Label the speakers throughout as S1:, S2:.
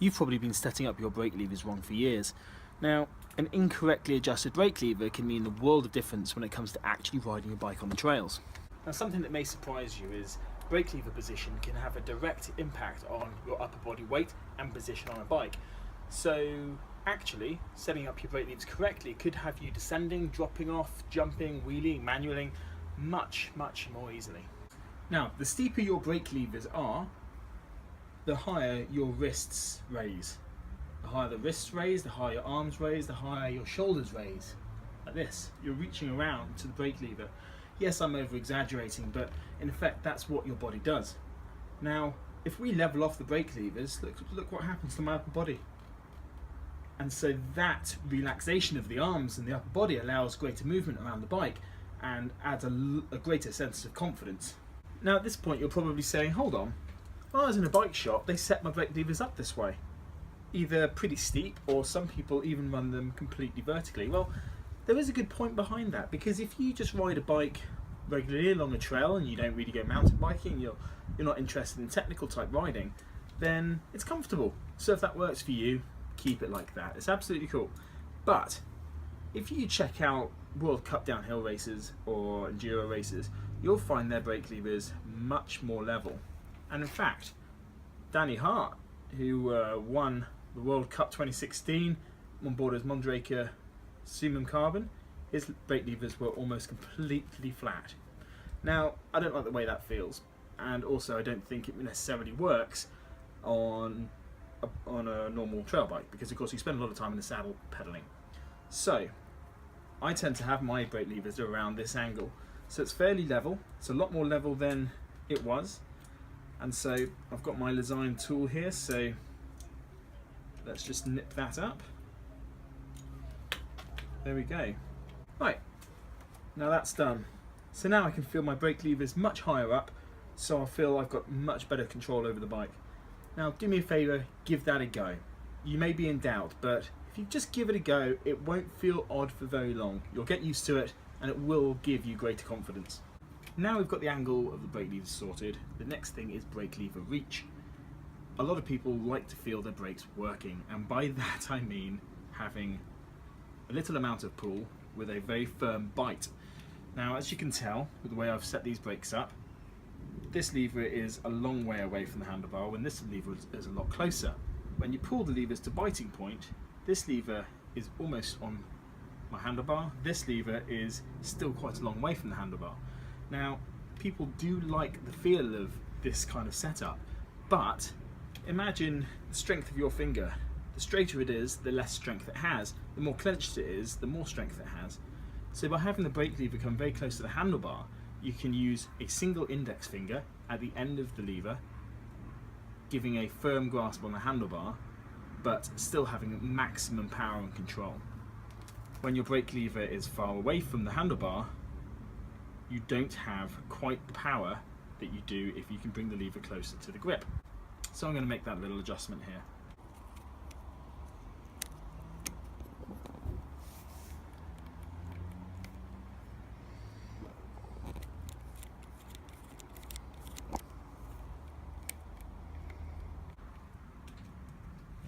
S1: You've probably been setting up your brake levers wrong for years. Now, an incorrectly adjusted brake lever can mean the world of difference when it comes to actually riding your bike on the trails. Now, something that may surprise you is brake lever position can have a direct impact on your upper body weight and position on a bike. So actually, setting up your brake levers correctly could have you descending, dropping off, jumping, wheeling, manualing much more easily. Now, the steeper your brake levers are, the higher your wrists raise. The higher the wrists raise, the higher your arms raise, the higher your shoulders raise. Like this, you're reaching around to the brake lever. Yes, I'm over exaggerating, but in effect that's what your body does. Now, if we level off the brake levers, look what happens to my upper body. And so that relaxation of the arms and the upper body allows greater movement around the bike and adds a greater sense of confidence. Now at this point you're probably saying, hold on, when I was in a bike shop they set my brake levers up this way. Either pretty steep or some people even run them completely vertically. Well, there is a good point behind that, because if you just ride a bike regularly along a trail and you don't really go mountain biking, you're not interested in technical type riding, then it's comfortable. So if that works for you, keep it like that. It's absolutely cool. But if you check out World Cup downhill races or enduro races, you'll find their brake levers much more level. And in fact, Danny Hart, who won the World Cup 2016 on board as Mondraker Summum Carbon, his brake levers were almost completely flat. Now, I don't like the way that feels, and also I don't think it necessarily works on a normal trail bike, because of course you spend a lot of time in the saddle pedaling. So I tend to have my brake levers around this angle, so it's fairly level. It's a lot more level than it was, and so I've got my Lezyme tool here, so let's just nip that up. There we go. Right, now that's done. So now I can feel my brake levers much higher up, so I feel I've got much better control over the bike. Now do me a favour, give that a go. You may be in doubt, but if you just give it a go, it won't feel odd for very long. You'll get used to it and it will give you greater confidence. Now we've got the angle of the brake levers sorted, the next thing is brake lever reach. A lot of people like to feel their brakes working, and by that I mean having a little amount of pull with a very firm bite. Now, as you can tell with the way I've set these brakes up, this lever is a long way away from the handlebar when this lever is a lot closer. When you pull the levers to biting point, this lever is almost on my handlebar, this lever is still quite a long way from the handlebar. Now, people do like the feel of this kind of setup, but imagine the strength of your finger. The straighter it is, the less strength it has. The more clenched it is, the more strength it has. So by having the brake lever come very close to the handlebar, you can use a single index finger at the end of the lever, giving a firm grasp on the handlebar, but still having maximum power and control. When your brake lever is far away from the handlebar, you don't have quite the power that you do if you can bring the lever closer to the grip. So I'm going to make that little adjustment here.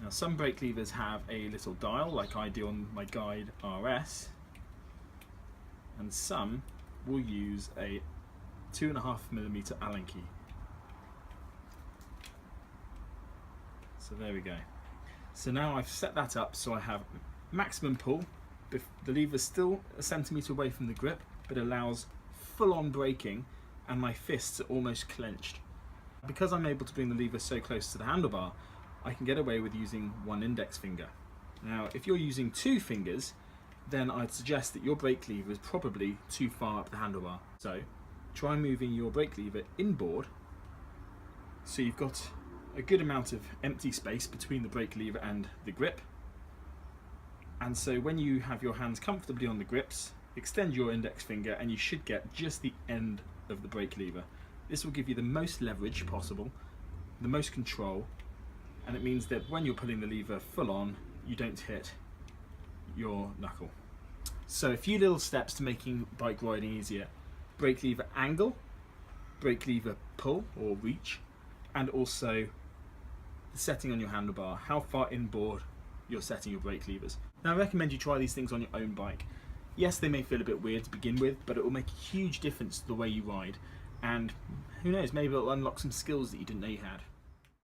S1: Now, some brake levers have a little dial like I do on my Guide RS, and some will use a 2.5mm Allen key. So there we go. So now I've set that up so I have maximum pull. The lever's still a centimetre away from the grip, but allows full-on braking, and my fists are almost clenched. Because I'm able to bring the lever so close to the handlebar, I can get away with using one index finger. Now, if you're using two fingers, then I'd suggest that your brake lever is probably too far up the handlebar. So try moving your brake lever inboard so you've got a good amount of empty space between the brake lever and the grip. And so when you have your hands comfortably on the grips, extend your index finger and you should get just the end of the brake lever. This will give you the most leverage possible, the most control, and it means that when you're pulling the lever full on, you don't hit your knuckle. So a few little steps to making bike riding easier: brake lever angle, brake lever pull or reach, and also the setting on your handlebar, how far inboard you're setting your brake levers. Now I recommend you try these things on your own bike. Yes, they may feel a bit weird to begin with, but it will make a huge difference to the way you ride, and who knows, maybe it'll unlock some skills that you didn't know you had.